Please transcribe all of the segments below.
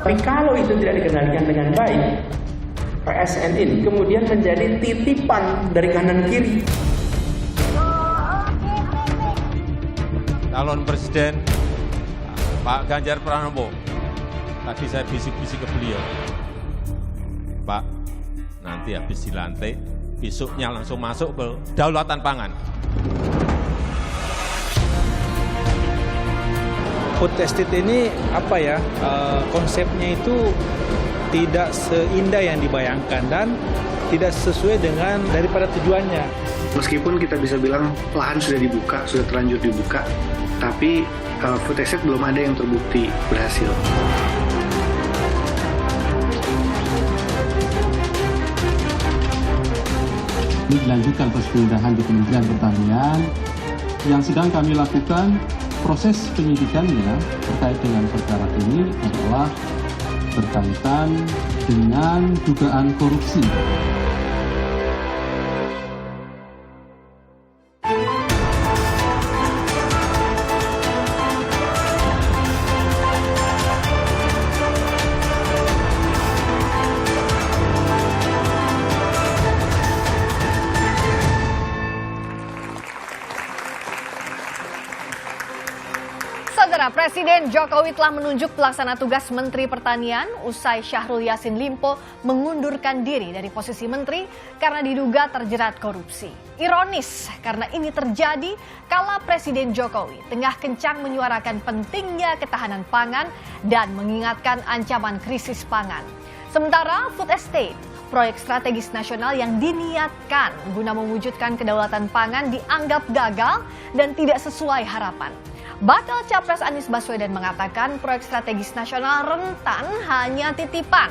Tapi kalau itu tidak dikendalikan dengan baik, PSN ini kemudian menjadi titipan dari kanan kiri. Calon Presiden Pak Ganjar Pranowo, tadi saya bisik-bisik ke beliau, Pak, nanti habis dilantik, besoknya langsung masuk ke daulatan pangan. Food estate ini konsepnya itu tidak seindah yang dibayangkan dan tidak sesuai dengan daripada tujuannya. Meskipun kita bisa bilang lahan sudah dibuka, sudah terlanjur dibuka, tapi food estate belum ada yang terbukti berhasil. Ini dilanjutkan proses penggeledahan di Kementerian Pertanian yang sedang kami lakukan. Proses penyidikannya terkait dengan perkara ini adalah berkaitan dengan dugaan korupsi. Saudara, Presiden Jokowi telah menunjuk pelaksana tugas Menteri Pertanian usai Syahrul Yassin Limpo mengundurkan diri dari posisi menteri karena diduga terjerat korupsi. Ironis karena ini terjadi kala Presiden Jokowi tengah kencang menyuarakan pentingnya ketahanan pangan dan mengingatkan ancaman krisis pangan. Sementara food estate, proyek strategis nasional yang diniatkan guna mewujudkan kedaulatan pangan dianggap gagal dan tidak sesuai harapan. Bakal Capres Anies Baswedan mengatakan proyek strategis nasional rentan hanya titipan.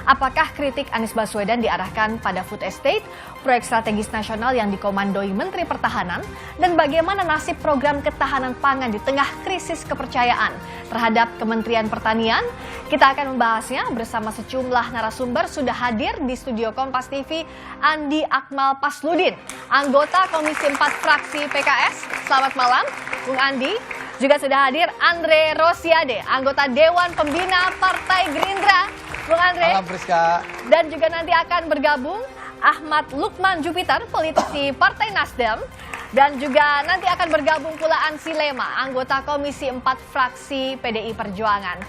Apakah kritik Anies Baswedan diarahkan pada food estate, proyek strategis nasional yang dikomandoi Menteri Pertahanan, dan bagaimana nasib program ketahanan pangan di tengah krisis kepercayaan terhadap Kementerian Pertanian? Kita akan membahasnya bersama sejumlah narasumber. Sudah hadir di studio Kompas TV Andi Akmal Pasludin, anggota Komisi 4 fraksi PKS. Selamat malam, Bung Andi. Juga sudah hadir Andre Rosiade, anggota Dewan Pembina Partai Gerindra. Bung Andre. Malam, Priska. Dan juga nanti akan bergabung Ahmad Lukman Jupiter, politisi Partai Nasdem. Dan juga nanti akan bergabung pula Ansi Lema, anggota Komisi 4 fraksi PDI Perjuangan.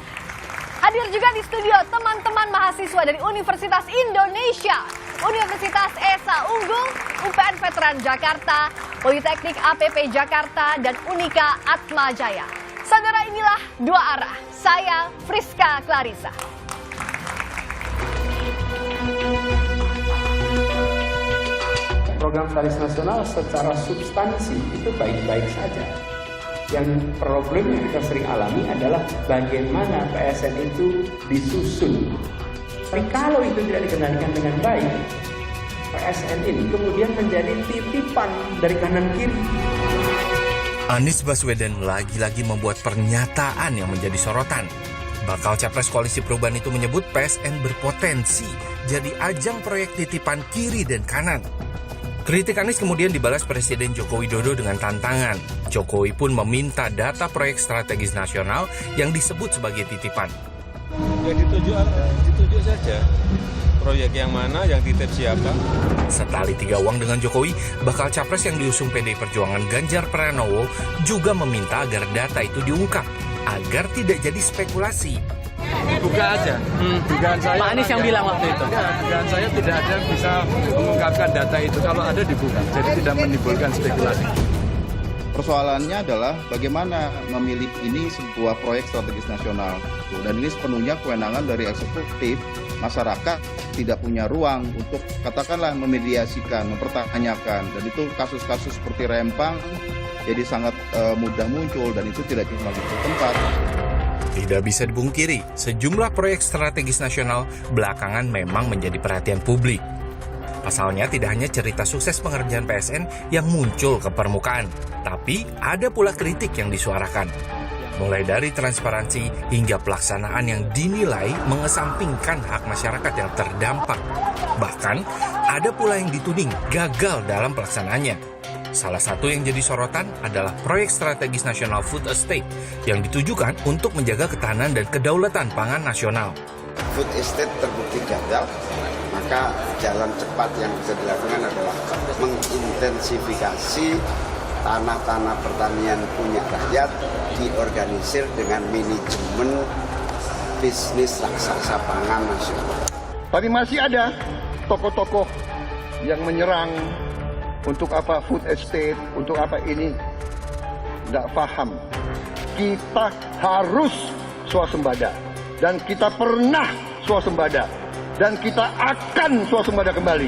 Hadir juga di studio teman-teman mahasiswa dari Universitas Indonesia, Universitas Esa Unggul, UPN Veteran Jakarta, Politeknik APP Jakarta, dan Unika Atma Jaya. Saudara, inilah Dua Arah. Saya Friska Clarissa. Program strategis nasional secara substansi itu baik-baik saja. Yang problem yang kita sering alami adalah bagaimana PSN itu disusun. Tapi kalau itu tidak dikendalikan dengan baik, PSN ini kemudian menjadi titipan dari kanan kiri. Anies Baswedan lagi-lagi membuat pernyataan yang menjadi sorotan. Bakal Capres Koalisi Perubahan itu menyebut PSN berpotensi jadi ajang proyek titipan kiri dan kanan. Kritik Anies kemudian dibalas Presiden Joko Widodo dengan tantangan. Jokowi pun meminta data proyek strategis nasional yang disebut sebagai titipan. Ya ditunjuk saja. Proyek yang mana, yang titip siapa? Setali tiga uang dengan Jokowi, bakal Capres yang diusung PDI Perjuangan Ganjar Pranowo juga meminta agar data itu diungkap, agar tidak jadi spekulasi. Dibuka aja. Dugaan saya. Pak Anies yang bilang waktu itu. Ya, dugaan saya tidak ada yang bisa mengungkapkan data itu. Kalau ada dibuka, jadi tidak menimbulkan spekulasi. Persoalannya adalah bagaimana memilih ini sebuah proyek strategis nasional. Dan ini sepenuhnya kewenangan dari eksekutif. Masyarakat tidak punya ruang untuk katakanlah memediasikan, mempertanyakan. Dan itu kasus-kasus seperti Rempang jadi sangat mudah muncul dan itu tidak cuma di tempat. Tidak bisa dipungkiri, sejumlah proyek strategis nasional belakangan memang menjadi perhatian publik. Pasalnya tidak hanya cerita sukses pengerjaan PSN yang muncul ke permukaan, tapi ada pula kritik yang disuarakan. Mulai dari transparansi hingga pelaksanaan yang dinilai mengesampingkan hak masyarakat yang terdampak. Bahkan ada pula yang dituding gagal dalam pelaksanaannya. Salah satu yang jadi sorotan adalah proyek strategis nasional food estate yang ditujukan untuk menjaga ketahanan dan kedaulatan pangan nasional. Food estate terbukti gagal, maka jalan cepat yang bisa dilakukan adalah mengintensifikasi tanah-tanah pertanian punya rakyat, diorganisir dengan manajemen bisnis raksasa pangan nasional. Tapi masih ada tokoh-tokoh yang menyerang untuk apa food estate, untuk apa ini. Tidak paham. Kita harus swasembada. Dan kita pernah swasembada. Dan kita akan swasembada kembali.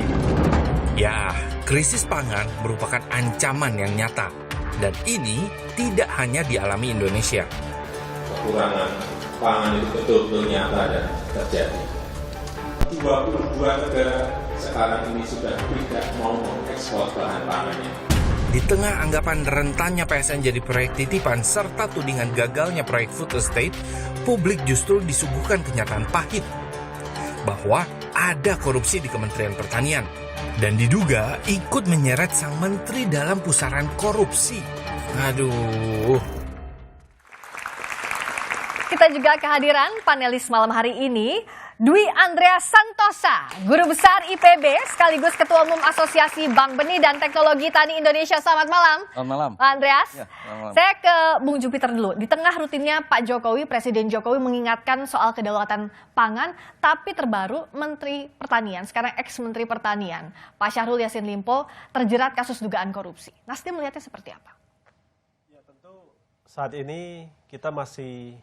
Ya, krisis pangan merupakan ancaman yang nyata. Dan ini tidak hanya dialami Indonesia. Kekurangan pangan itu betul-betul nyata dan terjadi. 22 negara sekarang ini sudah tidak mau mengekspor bahan pangannya. Di tengah anggapan rentannya PSN jadi proyek titipan serta tudingan gagalnya proyek food estate, publik justru disuguhkan kenyataan pahit bahwa ada korupsi di Kementerian Pertanian dan diduga ikut menyeret sang menteri dalam pusaran korupsi. Aduh. Kita juga kehadiran panelis malam hari ini, Dwi Andrea Santosa, Guru Besar IPB sekaligus Ketua Umum Asosiasi Bank Benih dan Teknologi Tani Indonesia. Selamat malam. Selamat malam. Pak Andreas. Ya, selamat malam. Saya ke Bung Jupiter dulu. Di tengah rutinnya Pak Jokowi, Presiden Jokowi mengingatkan soal kedaulatan pangan, tapi terbaru Menteri Pertanian, sekarang ex-Menteri Pertanian, Pak Syahrul Yassin Limpo, terjerat kasus dugaan korupsi. Nasdem melihatnya seperti apa? Ya, tentu saat ini kita masih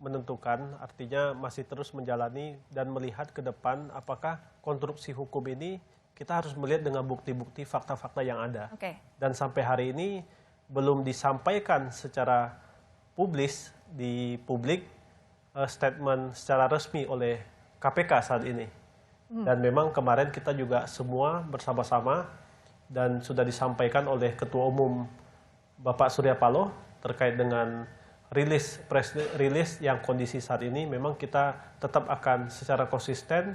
menentukan, artinya masih terus menjalani dan melihat ke depan apakah konstruksi hukum ini kita harus melihat dengan bukti-bukti fakta-fakta yang ada. Dan sampai hari ini belum disampaikan secara publis di publik statement secara resmi oleh KPK saat ini. Dan memang kemarin kita juga semua bersama-sama dan sudah disampaikan oleh Ketua Umum Bapak Surya Paloh terkait dengan rilis yang kondisi saat ini, memang kita tetap akan secara konsisten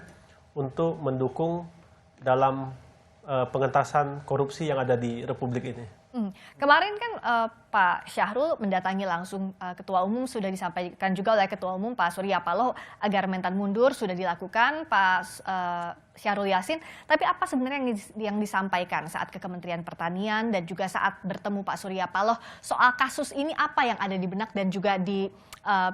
untuk mendukung dalam pengentasan korupsi yang ada di Republik ini. Kemarin kan Pak Syahrul mendatangi langsung Ketua Umum, sudah disampaikan juga oleh Ketua Umum Pak Surya Paloh agar mentan mundur, sudah dilakukan Pak Syahrul Yassin. Tapi apa sebenarnya yang disampaikan saat ke Kementerian Pertanian dan juga saat bertemu Pak Surya Paloh soal kasus ini, apa yang ada di benak dan juga di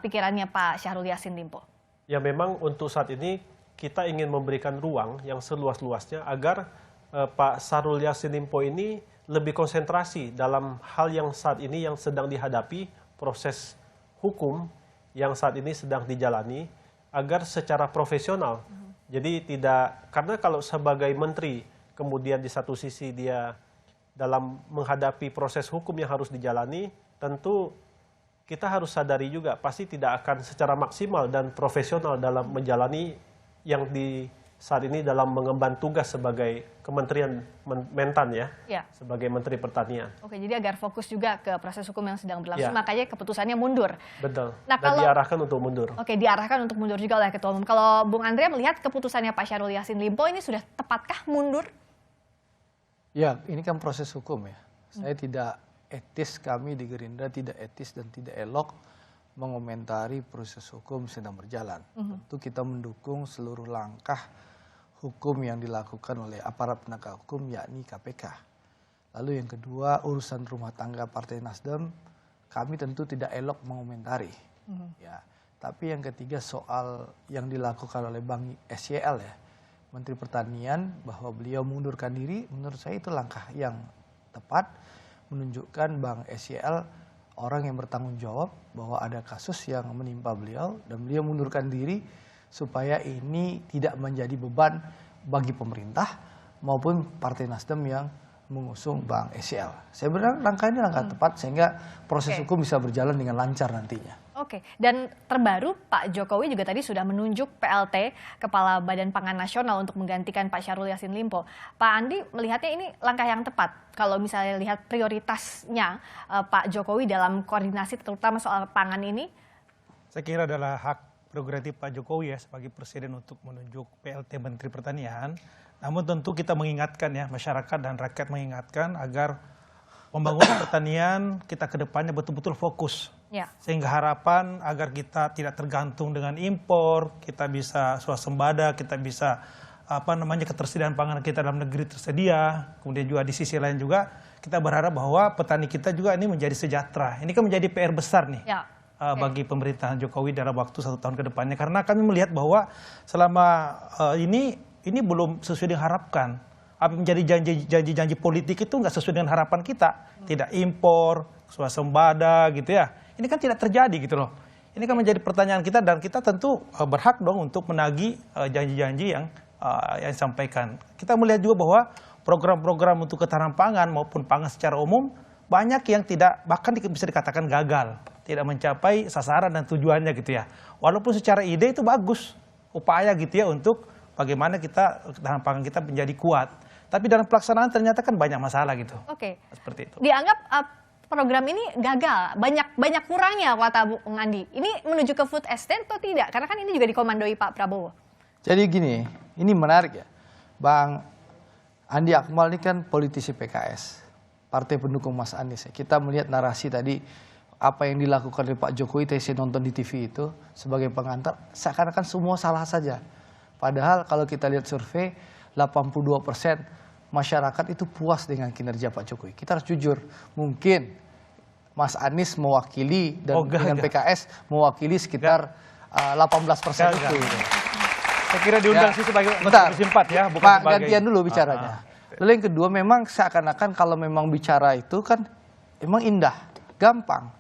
pikirannya Pak Syahrul Yassin Limpo? Ya, memang untuk saat ini kita ingin memberikan ruang yang seluas-luasnya agar Pak Syahrul Yassin Limpo ini lebih konsentrasi dalam hal yang saat ini yang sedang dihadapi, proses hukum yang saat ini sedang dijalani, agar secara profesional. Jadi tidak, karena kalau sebagai menteri kemudian di satu sisi dia dalam menghadapi proses hukum yang harus dijalani, tentu kita harus sadari juga pasti tidak akan secara maksimal dan profesional dalam menjalani yang di saat ini dalam mengemban tugas sebagai Kementerian Mentan ya, sebagai Menteri Pertanian. Oke, jadi agar fokus juga ke proses hukum yang sedang berlangsung, makanya keputusannya mundur. Betul, nah, dan diarahkan untuk mundur. Oke, diarahkan untuk mundur juga oleh Ketua Umum. Kalau Bung Andre melihat keputusannya Pak Syahrul Yassin Limpo ini sudah tepatkah mundur? Ya, ini kan proses hukum ya. Saya tidak etis, kami di Gerindra tidak etis dan tidak elok mengomentari proses hukum sedang berjalan. Tentu kita mendukung seluruh langkah hukum yang dilakukan oleh aparat penegak hukum, yakni KPK. Lalu yang kedua, urusan rumah tangga Partai Nasdem, kami tentu tidak elok mengomentari. Ya, tapi yang ketiga soal yang dilakukan oleh Bang SYL ya, Menteri Pertanian, bahwa beliau mengundurkan diri, menurut saya itu langkah yang tepat, menunjukkan Bang SYL orang yang bertanggung jawab bahwa ada kasus yang menimpa beliau dan beliau mengundurkan diri supaya ini tidak menjadi beban bagi pemerintah maupun Partai Nasdem yang mengusung Bang SYL. Saya berharap langkah ini langkah tepat sehingga proses hukum bisa berjalan dengan lancar nantinya. Oke, dan terbaru Pak Jokowi juga tadi sudah menunjuk PLT, Kepala Badan Pangan Nasional, untuk menggantikan Pak Syahrul Yassin Limpo. Pak Andi melihatnya ini langkah yang tepat kalau misalnya lihat prioritasnya Pak Jokowi dalam koordinasi terutama soal pangan ini? Saya kira adalah hak prerogatif Pak Jokowi ya sebagai Presiden untuk menunjuk PLT Menteri Pertanian. Namun tentu kita mengingatkan ya, masyarakat dan rakyat mengingatkan agar pembangunan pertanian kita ke depannya betul-betul fokus. Ya. Sehingga harapan agar kita tidak tergantung dengan impor, kita bisa swasembada, kita bisa ketersediaan pangan kita dalam negeri tersedia. Kemudian juga di sisi lain juga kita berharap bahwa petani kita juga ini menjadi sejahtera. Ini kan menjadi PR besar nih bagi pemerintahan Jokowi dalam waktu 1 tahun ke depannya. Karena kami melihat bahwa selama ini belum sesuai dengan harapkan. Apa menjadi janji-janji politik itu nggak sesuai dengan harapan kita. Tidak impor, swasembada gitu ya. Ini kan tidak terjadi gitu loh. Ini kan menjadi pertanyaan kita dan kita tentu berhak dong untuk menagih janji-janji yang disampaikan. Kita melihat juga bahwa program-program untuk ketahanan pangan maupun pangan secara umum banyak yang tidak, bahkan bisa dikatakan gagal. Tidak mencapai sasaran dan tujuannya gitu ya. Walaupun secara ide itu bagus. Upaya gitu ya untuk bagaimana ketahanan pangan kita menjadi kuat. Tapi dalam pelaksanaan ternyata kan banyak masalah gitu. Oke. Seperti itu. Dianggap program ini gagal, banyak kurangnya kata Bung Andi. Ini menuju ke food estate atau tidak? Karena kan ini juga dikomandoi Pak Prabowo. Jadi gini, ini menarik ya. Bang Andi Akmal ini kan politisi PKS, partai pendukung Mas Anies. Kita melihat narasi tadi, apa yang dilakukan oleh Pak Jokowi, saya nonton di TV itu sebagai pengantar, seakan-akan semua salah saja. Padahal kalau kita lihat survei, 82% masyarakat itu puas dengan kinerja Pak Jokowi. Kita harus jujur, mungkin Mas Anies mewakili dan dengan PKS mewakili sekitar 18% itu. Saya kira diundang sih sebagai Komisi 4 ya, bukan Pak, sebagai... gantian dulu bicaranya. Lalu yang kedua, memang seakan-akan kalau memang bicara itu kan memang indah, gampang.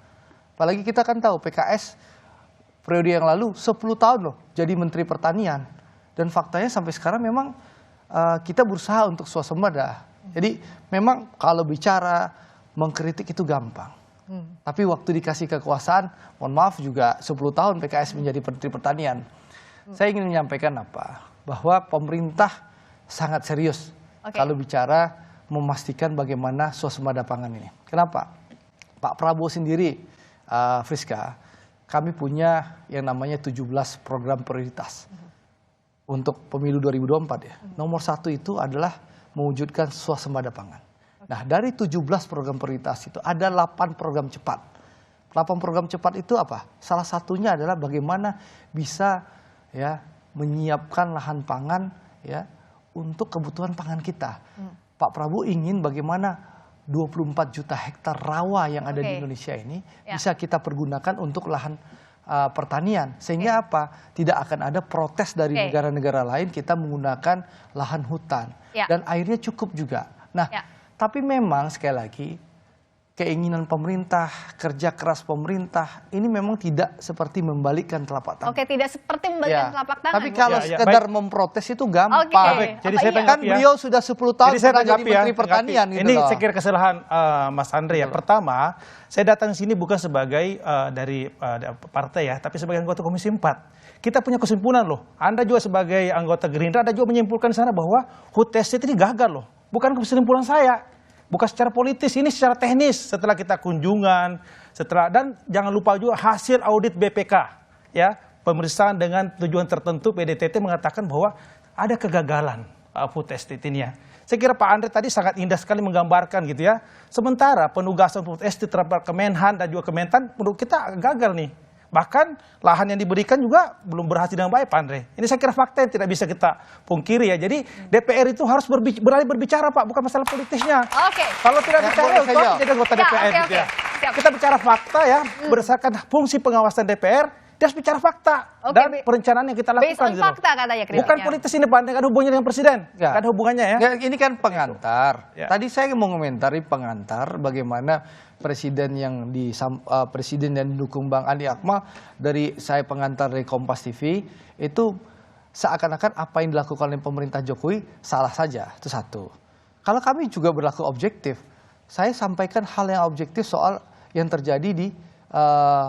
Apalagi kita kan tahu PKS periode yang lalu 10 tahun loh jadi Menteri Pertanian. Dan faktanya sampai sekarang memang kita berusaha untuk swasembada. Jadi memang kalau bicara mengkritik itu gampang. Tapi waktu dikasih kekuasaan, mohon maaf juga 10 tahun PKS menjadi Menteri Pertanian. Saya ingin menyampaikan bahwa pemerintah sangat serius kalau bicara memastikan bagaimana swasembada pangan ini. Kenapa? Pak Prabowo sendiri, Friska, kami punya yang namanya 17 program prioritas untuk pemilu 2024 ya. Nomor 1 itu adalah mewujudkan swasembada pangan. Nah, dari 17 program prioritas itu ada 8 program cepat. 8 program cepat itu apa? Salah satunya adalah bagaimana bisa ya menyiapkan lahan pangan ya untuk kebutuhan pangan kita. Pak Prabowo ingin bagaimana 24 juta hektar rawa yang ada di Indonesia ini bisa kita pergunakan untuk lahan pertanian. Sehingga apa? Tidak akan ada protes dari negara-negara lain kita menggunakan lahan hutan. Dan airnya cukup juga. Nah, tapi memang sekali lagi keinginan pemerintah, kerja keras pemerintah ini memang tidak seperti membalikkan telapak tangan. Oke, tidak seperti membalikkan telapak tangan. Tapi kalau sekedar memprotes itu gampang. Jadi saya kan beliau sudah 10 tahun pernah jadi Menteri Pertanian. Gitu ini saya kira kesalahan Mas Andre ya. Pertama, saya datang sini bukan sebagai dari partai ya, tapi sebagai anggota Komisi 4. Kita punya kesimpulan loh. Anda juga sebagai anggota Gerindra, Anda juga menyimpulkan di sana bahwa food estate ini gagal loh. Bukan kesimpulan saya. Bukan secara politis, ini secara teknis. Setelah kita kunjungan, dan jangan lupa juga hasil audit BPK, ya pemeriksaan dengan tujuan tertentu PDTT mengatakan bahwa ada kegagalan food estate ini ya. Saya kira Pak Andre tadi sangat indah sekali menggambarkan gitu ya. Sementara penugasan food estate terhadap Kemenhan dan juga Kementan menurut kita gagal nih. Bahkan lahan yang diberikan juga belum berhasil dengan baik, Pak Andre. Ini saya kira fakta yang tidak bisa kita pungkiri ya. Jadi DPR itu harus berani berbicara, Pak, bukan masalah politisnya. Kalau tidak bicara, jadi anggota DPR gitu ya. Kita bicara fakta ya, berdasarkan fungsi pengawasan DPR, dia harus bicara fakta dan perencanaan yang kita lakukan. Gitu fakta katanya kritiknya. Bukan politis ini, Pak Andre, ada hubungannya dengan presiden. Gak ada hubungannya ya. Ini kan pengantar. Tadi saya mau komentari pengantar bagaimana presiden yang presiden yang didukung Bang Andi Akmal dari saya pengantar dari Kompas TV itu seakan-akan apa yang dilakukan oleh pemerintah Jokowi salah saja, itu satu. Kalau kami juga berlaku objektif, saya sampaikan hal yang objektif soal yang terjadi di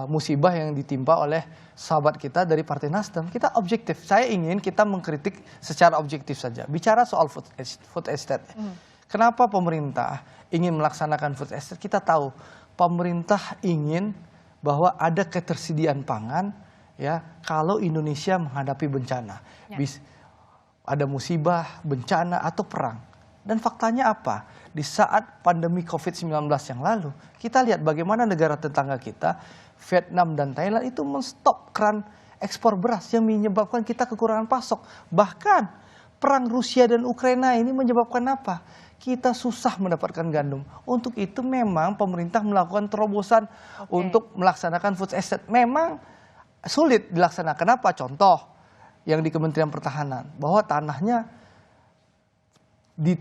musibah yang ditimpa oleh sahabat kita dari Partai Nasdem. Kita objektif. Saya ingin kita mengkritik secara objektif saja. Bicara soal food estate. Kenapa pemerintah ingin melaksanakan food estate? Kita tahu pemerintah ingin bahwa ada ketersediaan pangan ya kalau Indonesia menghadapi bencana. Ada musibah, bencana atau perang. Dan faktanya apa? Di saat pandemi COVID-19 yang lalu, kita lihat bagaimana negara tetangga kita, Vietnam dan Thailand itu menstop keran ekspor beras yang menyebabkan kita kekurangan pasok. Bahkan perang Rusia dan Ukraina ini menyebabkan apa? Kita susah mendapatkan gandum. Untuk itu memang pemerintah melakukan terobosan untuk melaksanakan food estate. Memang sulit dilaksanakan. Apa? Contoh yang di Kementerian Pertahanan, bahwa tanahnya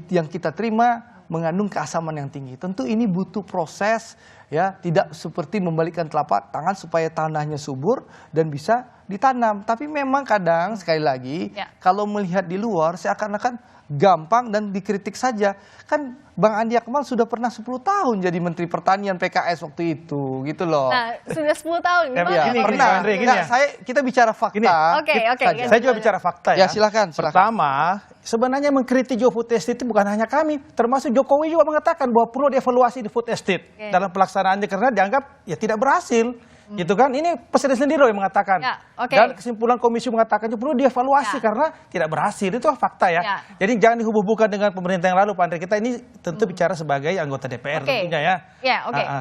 yang kita terima mengandung keasaman yang tinggi. Tentu ini butuh proses, ya, tidak seperti membalikkan telapak tangan supaya tanahnya subur dan bisa ditanam. Tapi memang kadang sekali lagi kalau melihat di luar seakan-akan gampang dan dikritik saja. Kan Bang Andi Akmal sudah pernah 10 tahun jadi Menteri Pertanian PKS waktu itu, gitu loh. Nah, sudah 10 tahun. Pernah. Kita bicara fakta. Oke. Saya juga bicara fakta ya. Ya, silakan. Pertama, sebenarnya mengkritik food estate itu bukan hanya kami, termasuk Jokowi juga mengatakan bahwa perlu dievaluasi di food estate dalam pelaksanaannya karena dianggap ya tidak berhasil. Gitu kan, ini presiden sendiri loh yang mengatakan. Dan kesimpulan komisi mengatakan itu perlu dievaluasi karena tidak berhasil. Itu fakta ya. Jadi jangan dihubung-hubungkan dengan pemerintah yang lalu, Pak Andre. Kita ini tentu bicara sebagai anggota DPR tentunya ya.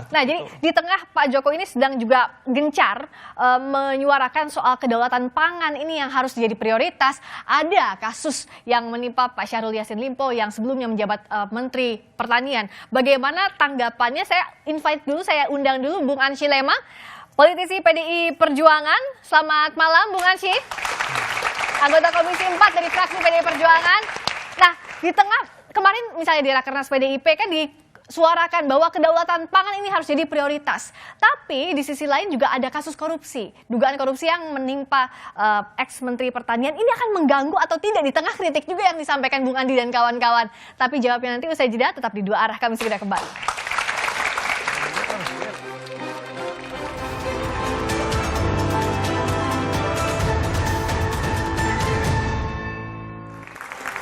Nah, jadi di tengah Pak Jokowi ini sedang juga gencar menyuarakan soal kedaulatan pangan ini yang harus jadi prioritas. Ada kasus yang menimpa Pak Syahrul Yassin Limpo yang sebelumnya menjabat Menteri Pertanian. Bagaimana tanggapannya? Saya invite dulu, saya undang dulu Bung Ansyi Lema, politisi PDI Perjuangan. Selamat malam Bung Ansyi, anggota Komisi 4 dari fraksi PDI Perjuangan. Nah, di tengah kemarin misalnya di Rakernas PDIP kan disuarakan bahwa kedaulatan pangan ini harus jadi prioritas. Tapi di sisi lain juga ada kasus korupsi, dugaan korupsi yang menimpa ex-Menteri Pertanian. Ini akan mengganggu atau tidak di tengah kritik juga yang disampaikan Bung Andi dan kawan-kawan. Tapi jawabnya nanti usai jeda, tetap di Dua Arah, kami segera kembali.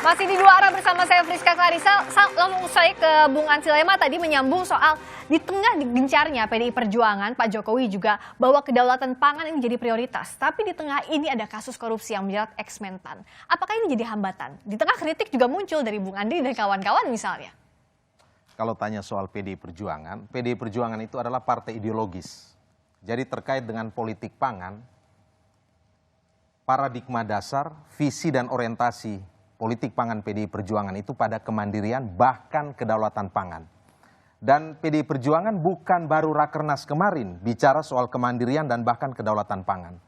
Masih di Dua Arah bersama saya Friska Clarissa. Langsung saya ke Bung Ansyi Lema tadi menyambung soal di tengah gencarnya PDI Perjuangan, Pak Jokowi juga bahwa kedaulatan pangan ini jadi prioritas. Tapi di tengah ini ada kasus korupsi yang menjerat ex-Mentan. Apakah ini jadi hambatan? Di tengah kritik juga muncul dari Bung Andi dan kawan-kawan misalnya. Kalau tanya soal PDI Perjuangan itu adalah partai ideologis. Jadi terkait dengan politik pangan, paradigma dasar, visi dan orientasi politik pangan PDI Perjuangan itu pada kemandirian bahkan kedaulatan pangan. Dan PDI Perjuangan bukan baru Rakernas kemarin bicara soal kemandirian dan bahkan kedaulatan pangan.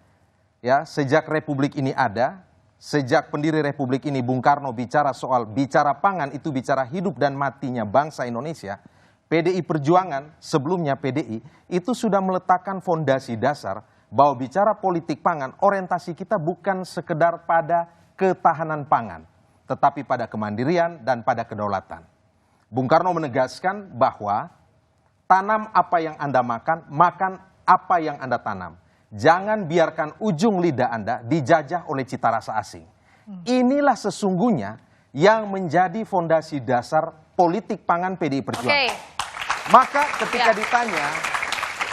Ya, sejak Republik ini ada, sejak pendiri Republik ini Bung Karno bicara pangan itu bicara hidup dan matinya bangsa Indonesia, PDI Perjuangan sebelumnya PDI itu sudah meletakkan fondasi dasar bahwa bicara politik pangan orientasi kita bukan sekedar pada ketahanan pangan, tetapi pada kemandirian dan pada kedaulatan. Bung Karno menegaskan bahwa tanam apa yang Anda makan, makan apa yang Anda tanam. Jangan biarkan ujung lidah Anda dijajah oleh cita rasa asing. Inilah sesungguhnya yang menjadi fondasi dasar politik pangan PDI Perjuangan. Maka ketika ditanya,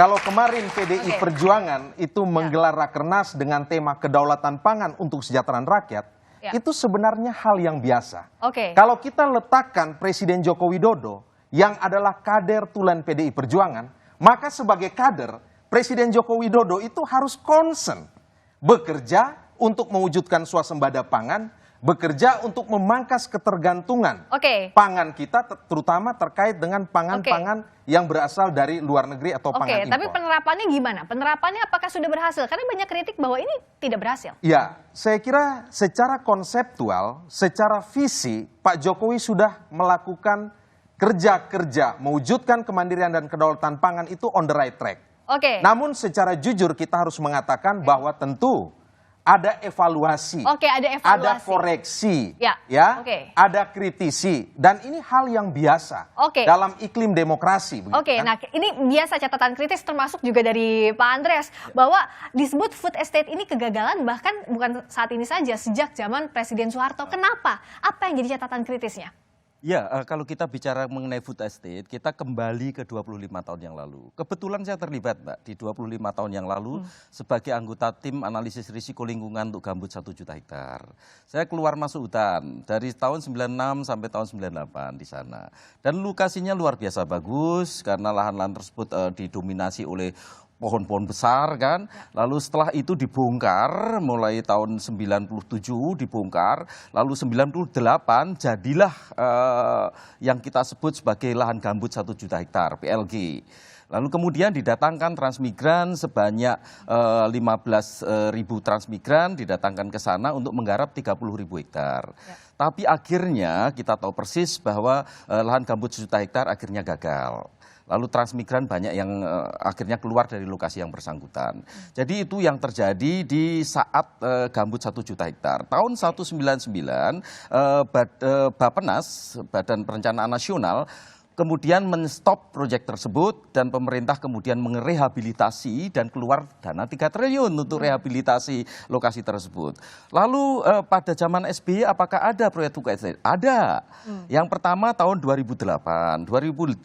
kalau kemarin PDI Perjuangan itu menggelar Rakernas dengan tema kedaulatan pangan untuk kesejahteraan rakyat, itu sebenarnya hal yang biasa. Kalau kita letakkan Presiden Joko Widodo yang adalah kader tulen PDI Perjuangan, maka sebagai kader, Presiden Joko Widodo itu harus concern bekerja untuk mewujudkan swasembada pangan, bekerja untuk memangkas ketergantungan pangan kita, terutama terkait dengan pangan-pangan yang berasal dari luar negeri atau pangan impor. Tapi penerapannya gimana? Penerapannya apakah sudah berhasil? Karena banyak kritik bahwa ini tidak berhasil. Ya, saya kira secara konseptual, secara visi, Pak Jokowi sudah melakukan kerja-kerja mewujudkan kemandirian dan kedaulatan pangan itu on the right track. Namun secara jujur kita harus mengatakan bahwa tentu ada evaluasi, ada koreksi, ada kritisi, dan ini hal yang biasa dalam iklim demokrasi. Nah ini biasa catatan kritis termasuk juga dari Pak Andreas bahwa disebut food estate ini kegagalan bahkan bukan saat ini saja, sejak zaman Presiden Soeharto. Kenapa? Apa yang jadi catatan kritisnya? Ya, kalau kita bicara mengenai food estate, kita kembali ke 25 tahun yang lalu. Kebetulan saya terlibat, Mbak, di 25 tahun yang lalu sebagai anggota tim analisis risiko lingkungan untuk gambut 1 juta hektar. Saya keluar masuk hutan dari tahun 96 sampai tahun 98 di sana. Dan lokasinya luar biasa bagus karena lahan-lahan tersebut didominasi oleh pohon-pohon besar kan, lalu setelah itu dibongkar mulai tahun 97 dibongkar, lalu 98 jadilah yang kita sebut sebagai lahan gambut 1 juta hektar PLG. Lalu kemudian didatangkan transmigran sebanyak 15.000 transmigran didatangkan ke sana untuk menggarap 30.000 hektar. Ya. Tapi akhirnya kita tahu persis bahwa lahan gambut 1 juta hektar akhirnya gagal. Lalu transmigran banyak yang akhirnya keluar dari lokasi yang bersangkutan. Jadi itu yang terjadi di saat gambut 1 juta hektar. Tahun 199 Bappenas, Badan Perencanaan Nasional, kemudian menstop proyek tersebut dan pemerintah kemudian merehabilitasi dan keluar dana 3 triliun untuk rehabilitasi lokasi tersebut. Lalu pada zaman SBY apakah ada proyek food estate? Ada. Yang pertama tahun 2008. 2008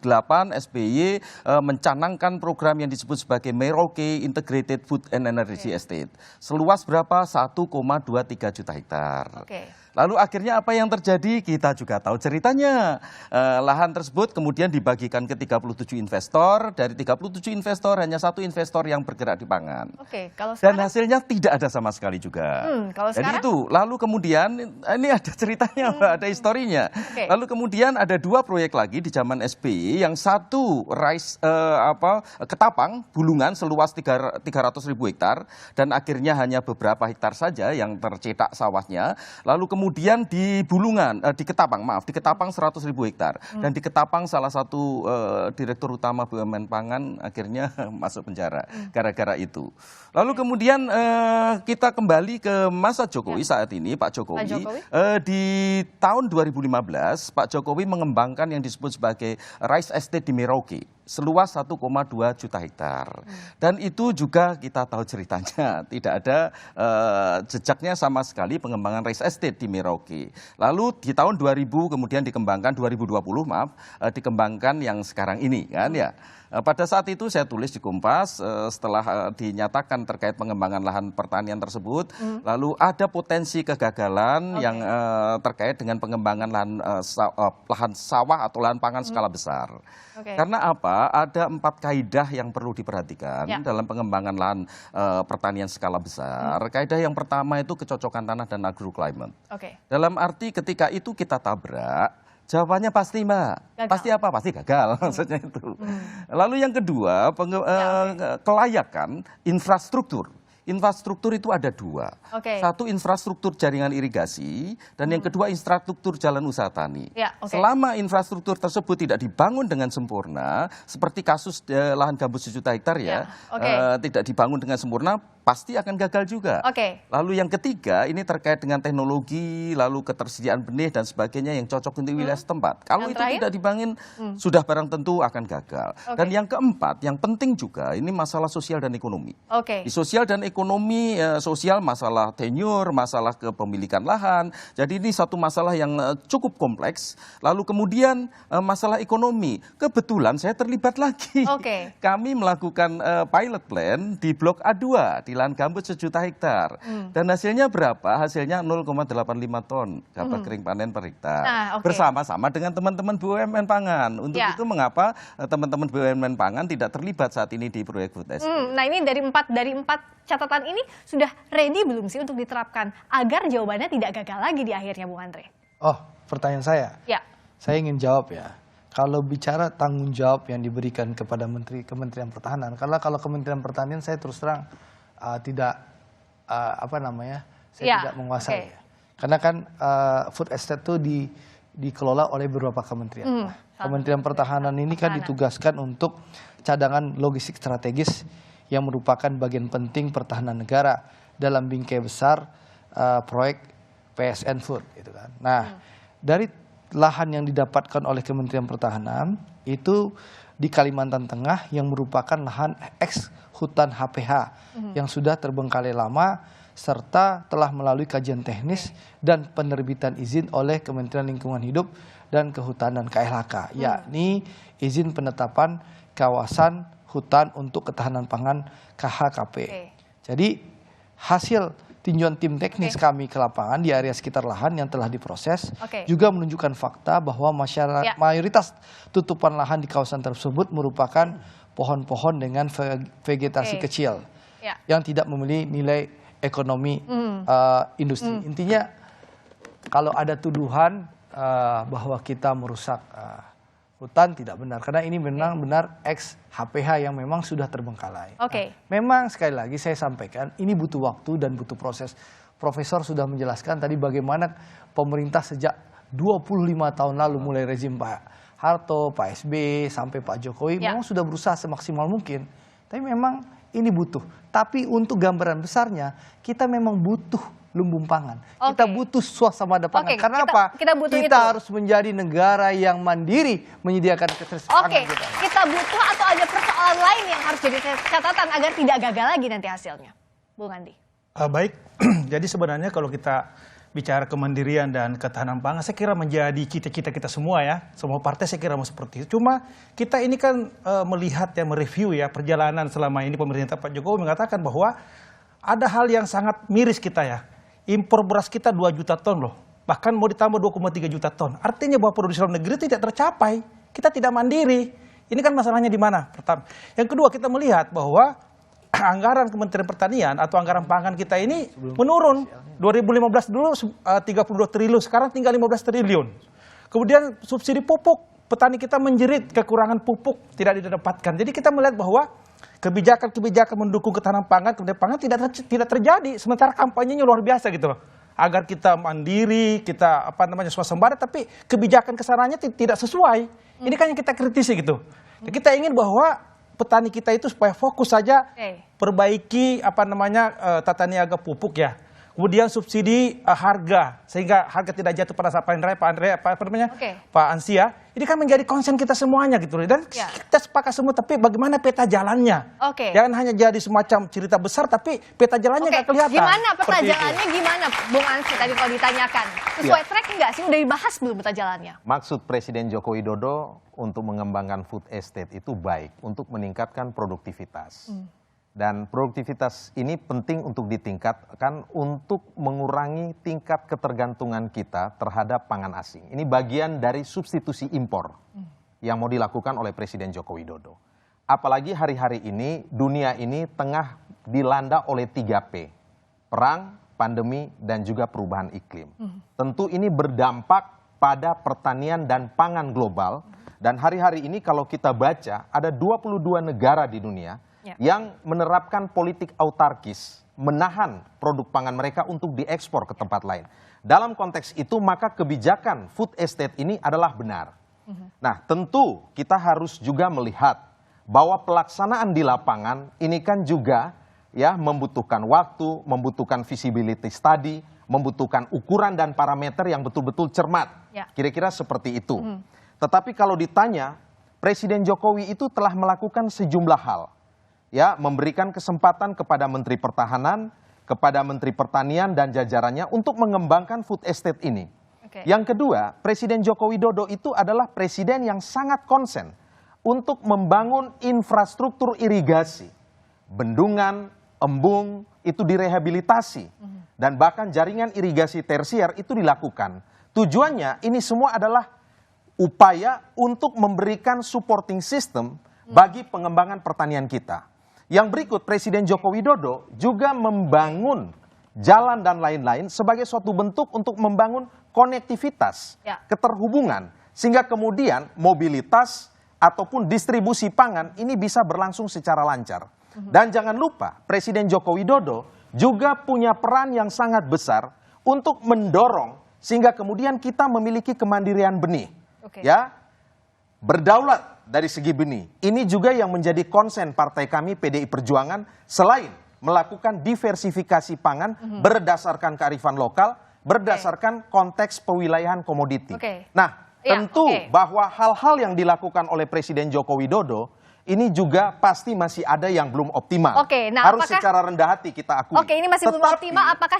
SBY mencanangkan program yang disebut sebagai Merauke Integrated Food and Energy Estate. Seluas berapa? 1,23 juta hektar. Lalu akhirnya apa yang terjadi? Kita juga tahu ceritanya. Lahan tersebut kemudian dibagikan ke 37 investor. Dari 37 investor hanya 1 investor yang bergerak di pangan. Kalau dan hasilnya tidak ada sama sekali juga. Kalau Jadi sekarang? itu. Lalu kemudian ini ada ceritanya, Mbak, ada historinya. Lalu kemudian ada 2 proyek lagi di zaman SBY. Yang satu Ketapang, Bulungan seluas 300.000 hektar dan akhirnya hanya beberapa hektar saja yang tercetak sawahnya. Lalu kemudian di Bulungan, di Ketapang 100.000 hektar. Dan di Ketapang salah satu direktur utama BUMN Pangan akhirnya masuk penjara gara-gara itu. Lalu kemudian kita kembali ke masa Jokowi saat ini, Pak Jokowi. Di tahun 2015 Pak Jokowi mengembangkan yang disebut sebagai Rice Estate di Merauke. Seluas 1,2 juta hektar. Dan itu juga kita tahu ceritanya, tidak ada jejaknya sama sekali pengembangan rice estate di Merauke. Lalu di tahun 2000 kemudian dikembangkan, 2020 maaf, dikembangkan yang sekarang ini kan ya. Pada saat itu saya tulis di Kompas setelah dinyatakan terkait pengembangan lahan pertanian tersebut, lalu ada potensi kegagalan yang terkait dengan pengembangan lahan sawah atau lahan pangan skala besar. Karena apa? Ada 4 kaidah yang perlu diperhatikan dalam pengembangan lahan pertanian skala besar. Kaidah yang pertama itu kecocokan tanah dan agroclimate. Dalam arti ketika itu kita tabrak, jawabannya pasti, Mbak. Pasti apa? Pasti gagal maksudnya itu. Lalu yang kedua, kelayakan infrastruktur. Infrastruktur itu ada 2. Satu infrastruktur jaringan irigasi dan yang kedua infrastruktur jalan usaha tani. Selama infrastruktur tersebut tidak dibangun dengan sempurna, seperti kasus lahan gambut 1 juta hektar tidak dibangun dengan sempurna, pasti akan gagal juga. Lalu yang ketiga, ini terkait dengan teknologi, lalu ketersediaan benih dan sebagainya yang cocok untuk wilayah setempat. Kalau itu tidak dibangun, sudah barang tentu akan gagal. Dan yang keempat, yang penting juga, ini masalah sosial dan ekonomi. Di sosial dan ekonomi, sosial masalah tenure, masalah kepemilikan lahan. Jadi ini satu masalah yang cukup kompleks. Lalu kemudian masalah ekonomi. Kebetulan saya terlibat lagi. Kami melakukan pilot plan di Blok A2, di lahan gambut 1 juta hektar. Dan hasilnya berapa? Hasilnya 0,85 ton gabah kering panen per hektar. Bersama-sama dengan teman-teman BUMN Pangan. Untuk itu mengapa teman-teman BUMN Pangan tidak terlibat saat ini di proyek food estate. Nah ini dari empat catatan ini sudah ready belum sih untuk diterapkan agar jawabannya tidak gagal lagi di akhirnya, Bung Andre? Oh, pertanyaan saya. Saya ingin jawab ya. Kalau bicara tanggung jawab yang diberikan kepada Kementerian Pertahanan, karena kalau Kementerian Pertanian saya terus terang tidak saya tidak menguasai. Karena kan food estate itu dikelola oleh beberapa kementerian. Kementerian Pertahanan ini kan ditugaskan untuk cadangan logistik strategis yang merupakan bagian penting pertahanan negara dalam bingkai besar proyek PSN Food, gitu kan. Nah, dari lahan yang didapatkan oleh Kementerian Pertahanan itu di Kalimantan Tengah yang merupakan lahan ex hutan HPH yang sudah terbengkalai lama serta telah melalui kajian teknis dan penerbitan izin oleh Kementerian Lingkungan Hidup dan Kehutanan KLHK, yakni izin penetapan kawasan hutan untuk ketahanan pangan KHKP. Jadi hasil tinjauan tim teknis kami ke lapangan di area sekitar lahan yang telah diproses juga menunjukkan fakta bahwa mayoritas tutupan lahan di kawasan tersebut merupakan pohon-pohon dengan vegetasi kecil yang tidak memiliki nilai ekonomi industri. Intinya kalau ada tuduhan bahwa kita merusak hutan, tidak benar, karena ini benar-benar ex HPH yang memang sudah terbengkalai. Memang sekali lagi saya sampaikan ini butuh waktu dan butuh proses. Profesor sudah menjelaskan tadi bagaimana pemerintah sejak 25 tahun lalu mulai rezim Pak Harto, Pak SBY sampai Pak Jokowi memang sudah berusaha semaksimal mungkin. Tapi memang ini butuh. Tapi untuk gambaran besarnya kita memang butuh lumbung pangan. Kita butuh swasembada pangan. Karena apa? Kita harus menjadi negara yang mandiri menyediakan ketersediaan pangan kita. Kita butuh atau ada persoalan lain yang harus jadi catatan agar tidak gagal lagi nanti hasilnya, Bung Andi? Baik, jadi sebenarnya kalau kita bicara kemandirian dan ketahanan pangan, saya kira menjadi cita-cita kita semua ya. Semua partai saya kira mau seperti itu. Cuma kita ini kan melihat ya, mereview ya perjalanan selama ini pemerintah Pak Jokowi mengatakan bahwa ada hal yang sangat miris kita ya. Impor beras kita 2 juta ton loh. Bahkan mau ditambah 2,3 juta ton. Artinya bahwa produksi dalam negeri tidak tercapai. Kita tidak mandiri. Ini kan masalahnya di mana? Pertama. Yang kedua, kita melihat bahwa anggaran Kementerian Pertanian atau anggaran pangan kita ini menurun. 2015 dulu 32 triliun, sekarang tinggal 15 triliun. Kemudian subsidi pupuk, petani kita menjerit kekurangan pupuk tidak didapatkan. Jadi kita melihat bahwa kebijakan-kebijakan mendukung ketahanan pangan, kemudian pangan tidak terjadi, sementara kampanyenya luar biasa gitu loh. Agar kita mandiri, kita swasembada, tapi kebijakan kesananya tidak sesuai. Ini kan yang kita kritisi gitu. Dan kita ingin bahwa petani kita itu supaya fokus saja perbaiki tata niaga pupuk ya. Kemudian subsidi harga sehingga harga tidak jatuh pada saat Pak Ansia. Ini kan menjadi konsen kita semuanya gitu. Dan kita sepakat semua, tapi bagaimana peta jalannya? Jangan hanya jadi semacam cerita besar, tapi peta jalannya nggak kelihatan. Gimana peta jalannya? Gimana, Bung Ansia tadi kalau ditanyakan? Sesuai track nggak sih? Udah dibahas belum peta jalannya? Maksud Presiden Joko Widodo untuk mengembangkan food estate itu baik untuk meningkatkan produktivitas. Dan produktivitas ini penting untuk ditingkatkan untuk mengurangi tingkat ketergantungan kita terhadap pangan asing. Ini bagian dari substitusi impor yang mau dilakukan oleh Presiden Joko Widodo. Apalagi hari-hari ini dunia ini tengah dilanda oleh 3P. Perang, pandemi, dan juga perubahan iklim. Tentu ini berdampak pada pertanian dan pangan global. Dan hari-hari ini kalau kita baca ada 22 negara di dunia yang menerapkan politik autarkis, menahan produk pangan mereka untuk diekspor ke tempat lain. Dalam konteks itu maka kebijakan food estate ini adalah benar. Nah tentu kita harus juga melihat bahwa pelaksanaan di lapangan ini kan juga ya membutuhkan waktu, membutuhkan visibility study, membutuhkan ukuran dan parameter yang betul-betul cermat. Kira-kira seperti itu. Tetapi kalau ditanya, Presiden Jokowi itu telah melakukan sejumlah hal. Ya, memberikan kesempatan kepada Menteri Pertahanan, kepada Menteri Pertanian dan jajarannya untuk mengembangkan food estate ini. Yang kedua, Presiden Joko Widodo itu adalah presiden yang sangat konsen untuk membangun infrastruktur irigasi. Bendungan, embung, itu direhabilitasi. Dan bahkan jaringan irigasi tersier itu dilakukan. Tujuannya ini semua adalah upaya untuk memberikan supporting system bagi pengembangan pertanian kita. Yang berikut, Presiden Joko Widodo juga membangun jalan dan lain-lain sebagai suatu bentuk untuk membangun konektivitas, keterhubungan, sehingga kemudian mobilitas ataupun distribusi pangan ini bisa berlangsung secara lancar. Dan jangan lupa, Presiden Joko Widodo juga punya peran yang sangat besar untuk mendorong sehingga kemudian kita memiliki kemandirian benih. Ya, berdaulat dari segi benih. Ini juga yang menjadi konsen partai kami PDI Perjuangan selain melakukan diversifikasi pangan berdasarkan kearifan lokal, berdasarkan konteks pewilayahan komoditi. Nah, tentu bahwa hal-hal yang dilakukan oleh Presiden Joko Widodo ini juga pasti masih ada yang belum optimal. Oke, nah harus secara rendah hati kita akui. Oke, ini masih belum optimal. Apakah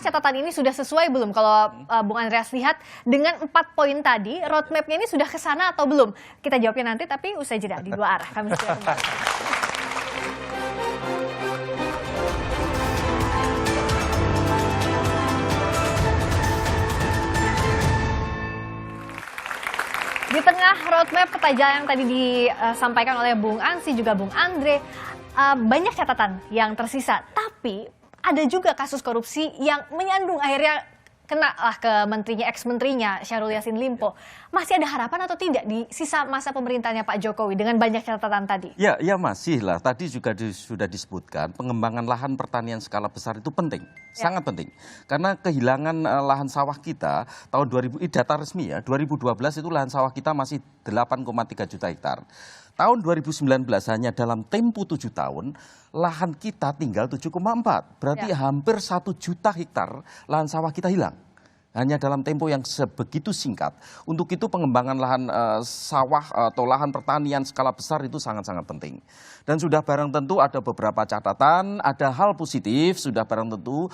catatan ini sudah sesuai belum? Kalau Bung Andreas lihat dengan 4 poin tadi, roadmap-nya ini sudah ke sana atau belum? Kita jawabnya nanti, tapi usai jeda di 2 arah. Kami segera kembali. Di tengah roadmap peta jalan yang tadi disampaikan oleh Bung Ansi juga Bung Andre, banyak catatan yang tersisa. Tapi ada juga kasus korupsi yang menyandung akhirnya kena ke menterinya, ex-menterinya Syahrul Yassin Limpo. Masih ada harapan atau tidak di sisa masa pemerintahnya Pak Jokowi dengan banyak catatan tadi? Ya masih lah. Tadi juga sudah disebutkan pengembangan lahan pertanian skala besar itu penting, sangat penting. Karena kehilangan lahan sawah kita tahun 2000, data resmi ya, 2012 itu lahan sawah kita masih 8,3 juta hektar. Tahun 2019 hanya dalam tempo 7 tahun, lahan kita tinggal 7,4. Berarti hampir 1 juta hektar lahan sawah kita hilang. Hanya dalam tempo yang sebegitu singkat. Untuk itu pengembangan lahan sawah atau lahan pertanian skala besar itu sangat-sangat penting. Dan sudah barang tentu ada beberapa catatan, ada hal positif, sudah barang tentu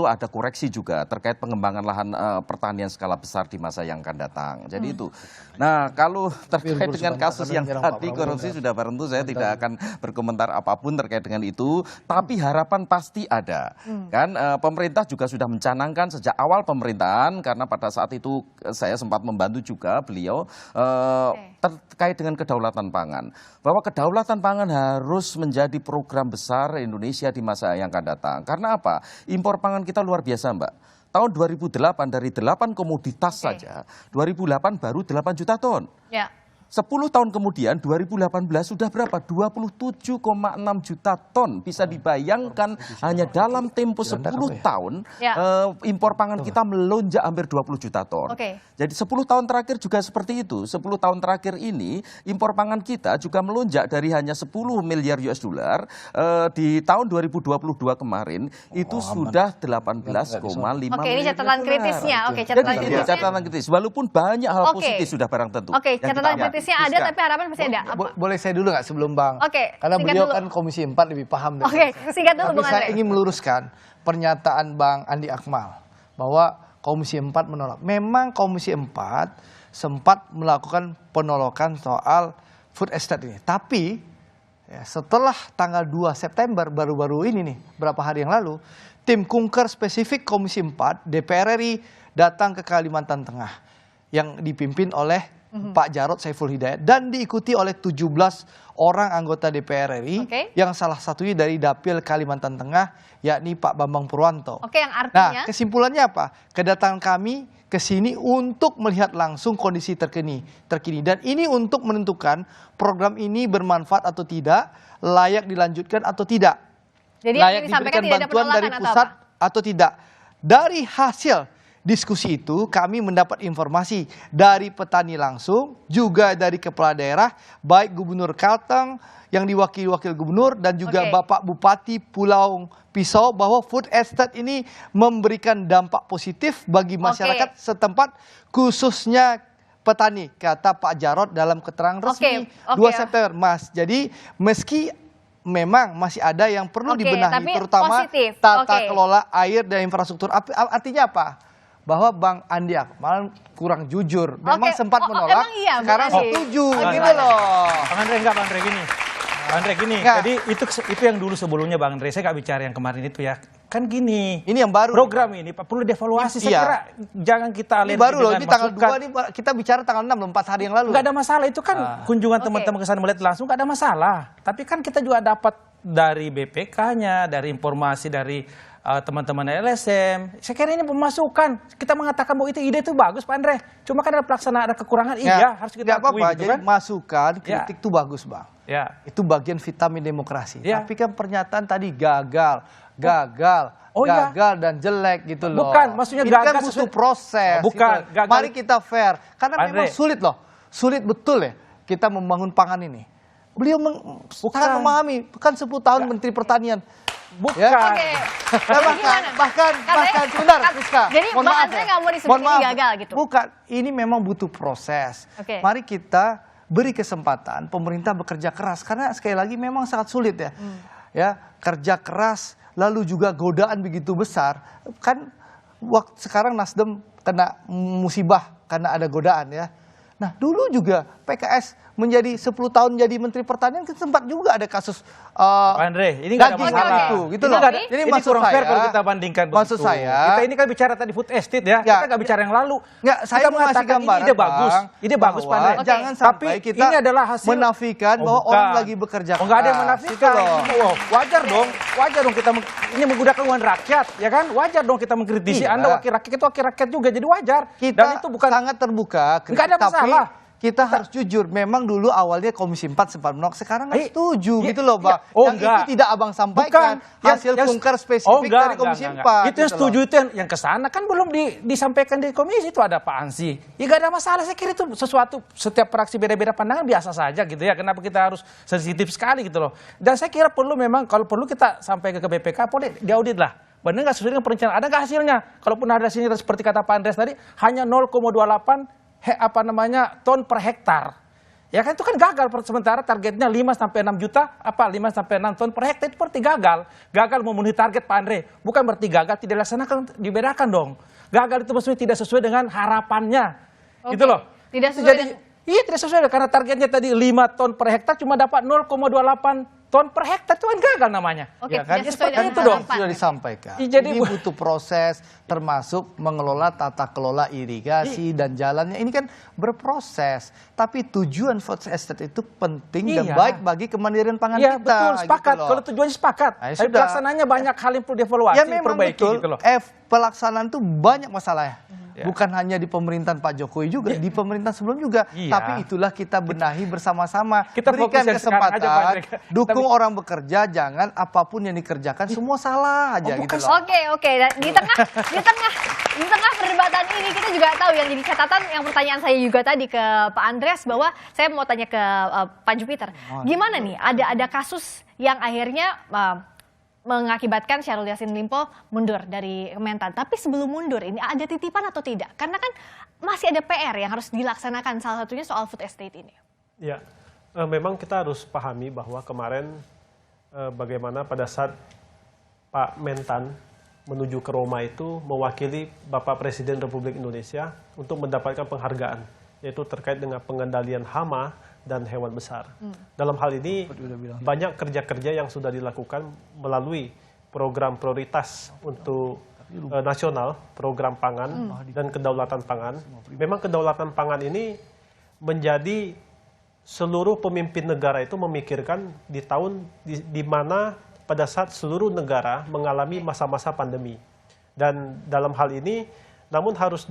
ada koreksi juga terkait pengembangan lahan pertanian skala besar di masa yang akan datang. Jadi itu. Nah, kalau terkait dengan kasus yang tadi korupsi sudah barang tentu saya tidak akan berkomentar apapun terkait dengan itu, tapi harapan pasti ada. Kan pemerintah juga sudah mencanangkan sejak awal pemerintahan, karena pada saat itu saya sempat membantu juga beliau terkait dengan kedaulatan pangan. Bahwa kedaulatan pangan harus menjadi program besar Indonesia di masa yang akan datang. Karena apa? Impor pangan kita luar biasa, Mbak. Tahun 2008 dari 8 komoditas saja, 2008 baru 8 juta ton. 10 tahun kemudian 2018 sudah berapa? 27,6 juta ton. Bisa dibayangkan hanya dalam tempo 10 tahun impor pangan kita melonjak hampir 20 juta ton. Jadi 10 tahun terakhir juga seperti itu. 10 tahun terakhir ini impor pangan kita juga melonjak dari hanya 10 miliar US dollar di tahun 2022 kemarin itu sudah 18,5 miliar. Oke, ini catatan kritisnya. Oke, catatan kritis. Walaupun banyak hal positif sudah barang tentu. Oke, catatan kritisnya ada tapi harapan masih ada. Boleh saya dulu nggak sebelum Bang? Oke, karena beliau kan Komisi 4 lebih paham. Oke, singkat dulu Bung Andre. Saya ingin meluruskan pernyataan Bang Andi Akmal bahwa Komisi 4 menolak. Memang Komisi 4 sempat melakukan penolakan soal food estate ini. Tapi setelah tanggal 2 September baru-baru ini nih, berapa hari yang lalu, tim kunker spesifik Komisi 4 DPR RI datang ke Kalimantan Tengah yang dipimpin oleh Pak Jarod Saiful Hidayat dan diikuti oleh 17 orang anggota DPR RI yang salah satunya dari Dapil Kalimantan Tengah yakni Pak Bambang Purwanto. Yang artinya? Nah, kesimpulannya apa? Kedatangan kami ke sini untuk melihat langsung kondisi terkini dan ini untuk menentukan program ini bermanfaat atau tidak, layak dilanjutkan atau tidak. Jadi layak yang diberikan tidak ada bantuan dari pusat atau tidak. Dari hasil diskusi itu kami mendapat informasi dari petani langsung, juga dari kepala daerah, baik Gubernur Kalteng yang diwakili wakil gubernur dan juga Bapak Bupati Pulau Pisau, bahwa food estate ini memberikan dampak positif bagi masyarakat setempat, khususnya petani, kata Pak Jarod dalam keterangan resmi 2 September. Mas, jadi meski memang masih ada yang perlu dibenahi, terutama tata kelola air dan infrastruktur. Artinya apa? Bahwa Bang Andi Akmal kurang jujur. Memang sempat menolak, sekarang setuju. Gitu loh. Bang Andre gini. Bang Andre gini, jadi itu yang dulu sebelumnya Bang Andre, saya nggak bicara yang kemarin itu ya. Kan gini. Ini yang baru. Program ini perlu dievaluasi. Saya kira jangan kita alergi baru loh, ini tanggal 2 nih, kita bicara tanggal 6, 4 hari yang lalu. Nggak ada masalah, itu kan kunjungan teman-teman ke sana melihat langsung, nggak ada masalah. Tapi kan kita juga dapat dari BPK-nya, dari informasi dari teman-teman LSM. Saya kira ini pemasukan. Kita mengatakan bahwa itu ide itu bagus Pak Andre. Cuma kan ada pelaksanaan, ada kekurangan. Harus kita akui. Gitu, jadi masukan, kritik itu bagus Bang. Itu bagian vitamin demokrasi. Tapi kan pernyataan tadi gagal dan jelek gitu loh. Bukan, maksudnya ini gagal kan butuh proses. Bukan, gitu. gagal. Mari kita fair. Karena memang sulit loh. Sulit betul ya kita membangun pangan ini. Beliau sangat memahami. Kan 10 tahun Menteri Pertanian. Bukan. Bahkan sebentar, Rizka. Jadi Bang Andre nggak mau disebut ini gagal gitu? Bukan, ini memang butuh proses. Mari kita beri kesempatan pemerintah bekerja keras, karena sekali lagi memang sangat sulit ya. Ya, kerja keras lalu juga godaan begitu besar. Kan sekarang Nasdem kena musibah karena ada godaan ya. Nah, dulu juga PKS menjadi 10 tahun jadi Menteri Pertanian, sempat juga ada kasus Pak Andre, ini nggak ada masalah. gitu loh. Jadi ini kurang fair kalau kita bandingkan begitu. Maksud saya, kita ini kan bicara tadi food estate ya, kita nggak bicara yang lalu. Nggak, saya kita mengatakan ini ide bagus, ide bagus Pak Andre. Jangan sampai kita ini adalah hasil menafikan bahwa orang lagi bekerja keras. Nggak ada yang menafikan. Wajar dong kita ini menggunakan uang rakyat, ya kan? Wajar dong kita mengkritisi. Anda wakil rakyat, itu wakil rakyat juga, jadi wajar. Kita itu bukan sangat terbuka, nggak ada masalah. Kita harus jujur, memang dulu awalnya Komisi 4 sempat menolak, sekarang nggak setuju gitu loh, Pak. Oh, yang itu tidak Abang sampaikan, hasil kunker spesifik dari Komisi 4. Itu yang setuju, itu yang kesana kan belum disampaikan di komisi, itu ada Pak Ansi. Ya nggak ada masalah, saya kira itu sesuatu, setiap fraksi beda-beda pandangan biasa saja gitu ya. Kenapa kita harus sensitif sekali gitu loh. Dan saya kira perlu memang, kalau perlu kita sampai ke BPK, boleh diaudit lah. Benar nggak sesuai dengan perencanaan, ada nggak hasilnya? Kalaupun ada hasilnya seperti kata Pak Andreas tadi, hanya 0,28 ton per hektar. Ya kan itu kan gagal, sementara targetnya 5-6 juta, 5-6 ton per hektar, itu berarti gagal. Gagal memenuhi target Pak Andre. Bukan berarti gagal tidak dilaksanakan, dibedakan dong. Gagal itu maksudnya tidak sesuai dengan harapannya. Gitu loh. Tidak sesuai Iya, tidak sesuai karena targetnya tadi 5 ton per hektar cuma dapat 0,28 ton per hektar, itu kan gagal namanya. Oke, ya kan? seperti itu dong sudah disampaikan. Jadi ini butuh proses, termasuk mengelola tata kelola irigasi dan jalannya. Ini kan berproses. Tapi tujuan food estate itu penting dan baik bagi kemandirian pangan kita. Betul, sepakat. Gitu kalau tujuannya sepakat. Tapi pelaksananya banyak hal yang perlu dievaluasi, ya memang perbaiki betul, gitu loh. Pelaksanaan itu banyak masalahnya. Bukan hanya di pemerintahan Pak Jokowi juga, di pemerintahan sebelum juga. Tapi itulah kita benahi bersama-sama. Kita berikan kesempatan, aja, dukung orang bekerja, jangan apapun yang dikerjakan semua salah aja gitu loh. Oke. Dan di tengah perdebatan ini kita juga tahu yang jadi catatan, yang pertanyaan saya juga tadi ke Pak Andreas, bahwa saya mau tanya ke Pak Jupiter. Gimana nih? Ada kasus yang akhirnya mengakibatkan Syahrul Yassin Limpo mundur dari Kementan. Tapi sebelum mundur ini ada titipan atau tidak? Karena kan masih ada PR yang harus dilaksanakan, salah satunya soal food estate ini. Ya, memang kita harus pahami bahwa kemarin bagaimana pada saat Pak Mentan menuju ke Roma itu mewakili Bapak Presiden Republik Indonesia untuk mendapatkan penghargaan, yaitu terkait dengan pengendalian hama dan hewan besar. Dalam hal ini banyak kerja-kerja yang sudah dilakukan melalui program prioritas untuk nasional, program pangan dan kedaulatan pangan. Memang kedaulatan pangan ini menjadi seluruh pemimpin negara itu memikirkan di tahun di mana pada saat seluruh negara mengalami masa-masa pandemi. Dan dalam hal ini namun harus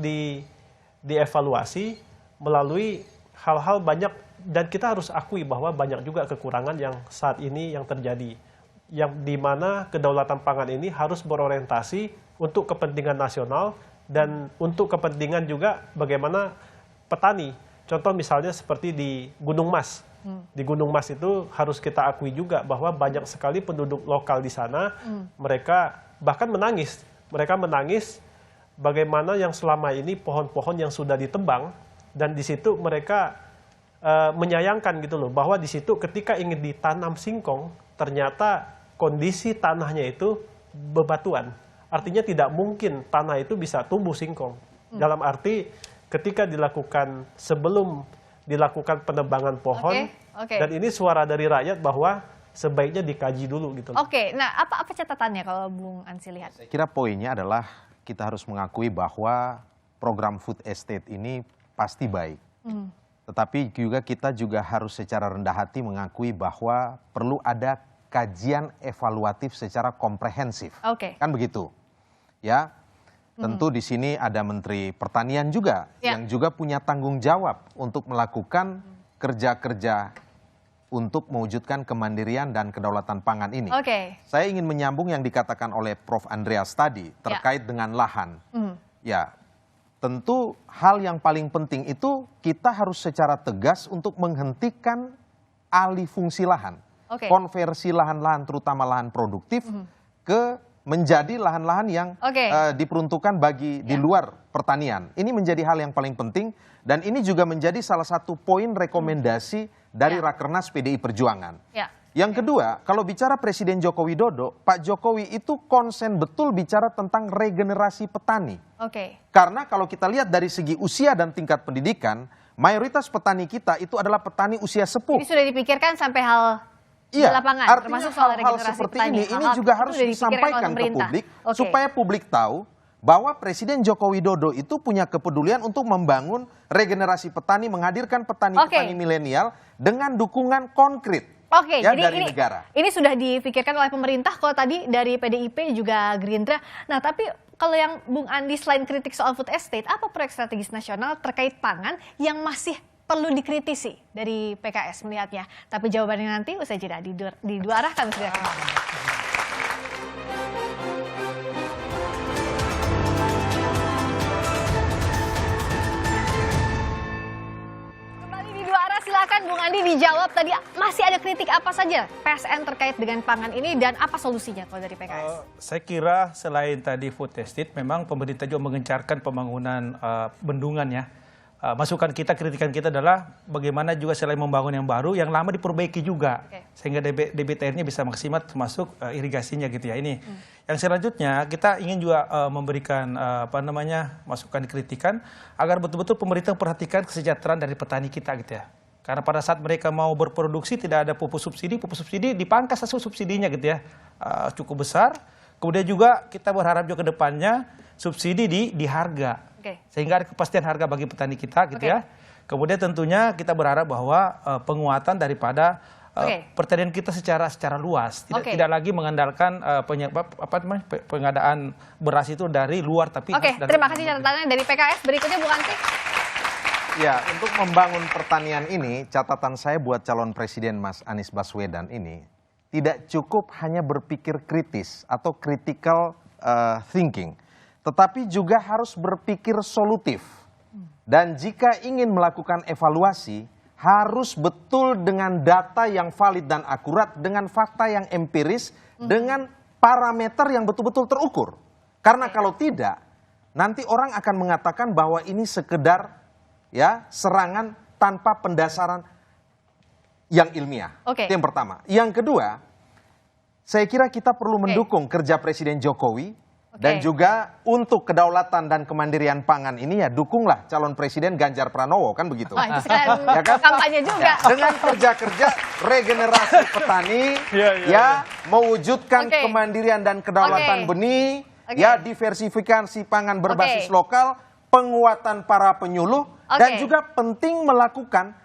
dievaluasi melalui hal-hal banyak. Dan kita harus akui bahwa banyak juga kekurangan yang saat ini yang terjadi. Yang dimana kedaulatan pangan ini harus berorientasi untuk kepentingan nasional dan untuk kepentingan juga bagaimana petani. Contoh misalnya seperti di Gunung Mas. Di Gunung Mas itu harus kita akui juga bahwa banyak sekali penduduk lokal di sana. Mereka bahkan menangis. Mereka menangis bagaimana yang selama ini pohon-pohon yang sudah ditebang. Dan di situ mereka menyayangkan gitu loh, bahwa di situ ketika ingin ditanam singkong ternyata kondisi tanahnya itu bebatuan, artinya tidak mungkin tanah itu bisa tumbuh singkong. Dalam arti ketika dilakukan sebelum dilakukan penebangan pohon, dan ini suara dari rakyat bahwa sebaiknya dikaji dulu gitu loh. Nah apa catatannya kalau Bung Ansi lihat? Saya kira poinnya adalah kita harus mengakui bahwa program food estate ini pasti baik. Tetapi juga kita juga harus secara rendah hati mengakui bahwa perlu ada kajian evaluatif secara komprehensif. Kan begitu. Ya. Tentu di sini ada Menteri Pertanian juga yang juga punya tanggung jawab untuk melakukan kerja-kerja untuk mewujudkan kemandirian dan kedaulatan pangan ini. Saya ingin menyambung yang dikatakan oleh Prof. Andreas tadi terkait dengan lahan. Ya. Tentu hal yang paling penting itu kita harus secara tegas untuk menghentikan alih fungsi lahan. Konversi lahan-lahan terutama lahan produktif ke menjadi lahan-lahan yang diperuntukkan bagi di luar pertanian. Ini menjadi hal yang paling penting dan ini juga menjadi salah satu poin rekomendasi dari Rakernas PDI Perjuangan. Yang kedua, kalau bicara Presiden Joko Widodo, Pak Jokowi itu konsen betul bicara tentang regenerasi petani. Karena kalau kita lihat dari segi usia dan tingkat pendidikan, mayoritas petani kita itu adalah petani usia sepuh. Ini sudah dipikirkan sampai hal di lapangan, termasuk soal hal regenerasi seperti petani. ini juga harus disampaikan ke publik supaya publik tahu bahwa Presiden Joko Widodo itu punya kepedulian untuk membangun regenerasi petani, menghadirkan petani-petani milenial dengan dukungan konkret dari negara. Ini sudah difikirkan oleh pemerintah, kalau tadi dari PDIP juga Gerindra. Nah, tapi kalau yang Bung Andi selain kritik soal food estate, apa proyek strategis nasional terkait pangan yang masih perlu dikritisi dari PKS melihatnya? Tapi jawabannya nanti usai jeda di dua arah kami segera kembali. Kembali di dua arah, silakan Bung Andi dijawab tadi masih ada kritik apa saja PSN terkait dengan pangan ini dan apa solusinya kalau dari PKS? Saya kira selain tadi food estate, memang pemerintah juga mengencarkan pembangunan bendungan ya. Masukan kita, kritikan kita adalah bagaimana juga selain membangun yang baru, yang lama diperbaiki juga. Sehingga debit airnya bisa maksimal termasuk irigasinya gitu ya. Ini. Yang selanjutnya kita ingin juga memberikan masukan kritikan agar betul-betul pemerintah perhatikan kesejahteraan dari petani kita gitu ya. Karena pada saat mereka mau berproduksi tidak ada pupuk subsidi dipangkas hasil subsidinya gitu ya. Cukup besar. Kemudian juga kita berharap juga ke depannya subsidi di harga. Sehingga ada kepastian harga bagi petani kita gitu ya. Kemudian tentunya kita berharap bahwa penguatan daripada pertanian kita secara luas, tidak lagi mengandalkan pengadaan beras itu dari luar tapi terima kasih catatannya dari PKS. Berikutnya Bung Ansi. Ya, untuk membangun pertanian ini, catatan saya buat calon presiden Mas Anies Baswedan ini tidak cukup hanya berpikir kritis atau critical thinking, tetapi juga harus berpikir solutif. Dan jika ingin melakukan evaluasi, harus betul dengan data yang valid dan akurat, dengan fakta yang empiris, dengan parameter yang betul-betul terukur. Karena kalau tidak, nanti orang akan mengatakan bahwa ini sekedar serangan tanpa pendasaran yang ilmiah. Itu yang pertama. Yang kedua, saya kira kita perlu mendukung kerja Presiden Jokowi. Dan juga untuk kedaulatan dan kemandirian pangan ini ya dukunglah calon presiden Ganjar Pranowo, kan begitu. Itu ya kan? Kampanye juga. Dengan kerja-kerja regenerasi petani, mewujudkan kemandirian dan kedaulatan benih, diversifikasi pangan berbasis lokal, penguatan para penyuluh, dan juga penting melakukan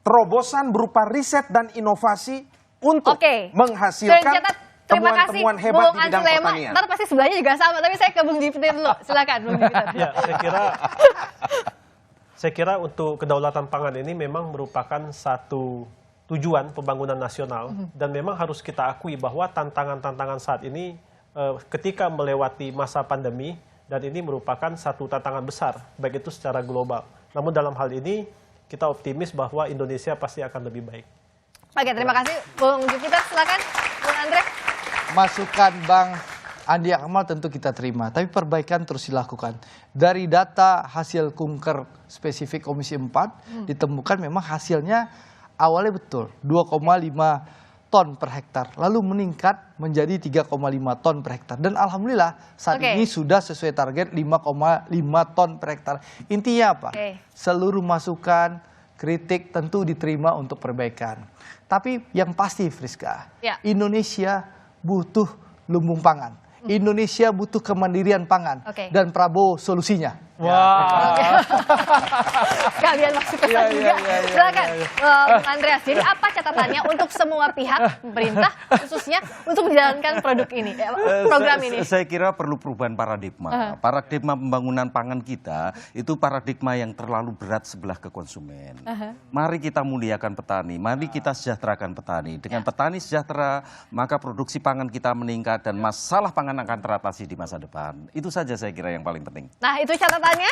terobosan berupa riset dan inovasi untuk menghasilkan temuan-temuan hebat di bidang pertanian. Ntar pasti sebelahnya juga sama, tapi saya ke Bung Jupiter dulu. Silakan Bung Jupiter. Ya, saya kira untuk kedaulatan pangan ini memang merupakan satu tujuan pembangunan nasional dan memang harus kita akui bahwa tantangan-tantangan saat ini ketika melewati masa pandemi dan ini merupakan satu tantangan besar baik itu secara global. Namun dalam hal ini kita optimis bahwa Indonesia pasti akan lebih baik. Oke, terima kasih Bung Jupiter. Silakan Bung Andre. Masukan Bang Andi Akmal tentu kita terima, tapi perbaikan terus dilakukan. Dari data hasil kunker spesifik Komisi 4 ditemukan memang hasilnya awalnya betul 2,5 ton per hektar, lalu meningkat menjadi 3,5 ton per hektar. Dan alhamdulillah saat ini sudah sesuai target 5,5 ton per hektar. Intinya apa? Seluruh masukan, kritik tentu diterima untuk perbaikan. Tapi yang pasti Friska, Indonesia butuh lumbung pangan. Indonesia butuh kemandirian pangan. Dan Prabowo solusinya. Kalian masih pesan juga. Silakan Bung Andreas. Jadi apa catatannya untuk semua pihak pemerintah khususnya untuk menjalankan program ini? Saya kira perlu perubahan paradigma. Paradigma pembangunan pangan kita itu paradigma yang terlalu berat sebelah ke konsumen. Mari kita muliakan petani, mari kita sejahterakan petani. Dengan petani sejahtera, maka produksi pangan kita meningkat dan masalah pangan akan teratasi di masa depan. Itu saja saya kira yang paling penting. Nah, itu catatannya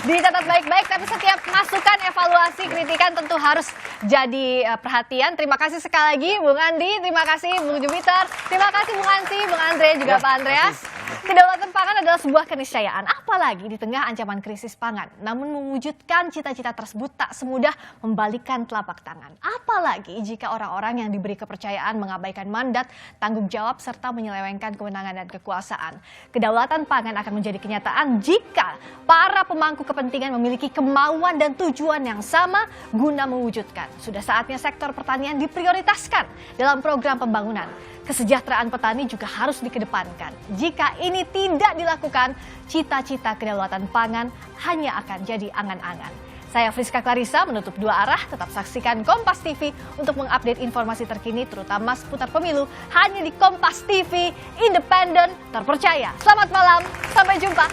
dicatat baik-baik, tapi setiap masukan, evaluasi, kritikan tentu harus jadi perhatian. Terima kasih sekali lagi Bung Andi, terima kasih Bung Jupiter, terima kasih Bung Ansi, Bung Andre, juga Pak Andreas. Kedaulatan pangan adalah sebuah keniscayaan, apalagi di tengah ancaman krisis pangan. Namun mewujudkan cita-cita tersebut tak semudah membalikkan telapak tangan. Apalagi jika orang-orang yang diberi kepercayaan mengabaikan mandat, tanggung jawab, serta menyelewengkan kewenangan dan kekuasaan. Kedaulatan pangan akan menjadi kenyataan jika para pemangku kepentingan memiliki kemauan dan tujuan yang sama guna mewujudkan. Sudah saatnya sektor pertanian diprioritaskan dalam program pembangunan. Kesejahteraan petani juga harus dikedepankan. Jika ini tidak dilakukan, cita-cita kedaulatan pangan hanya akan jadi angan-angan. Saya Friska Clarissa menutup dua arah. Tetap saksikan Kompas TV untuk mengupdate informasi terkini terutama seputar pemilu hanya di Kompas TV, independen, terpercaya. Selamat malam, sampai jumpa.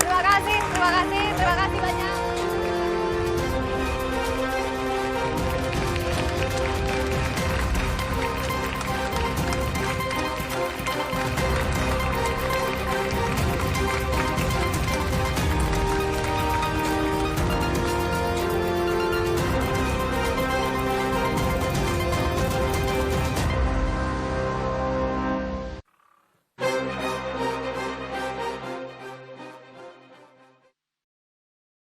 Terima kasih banyak.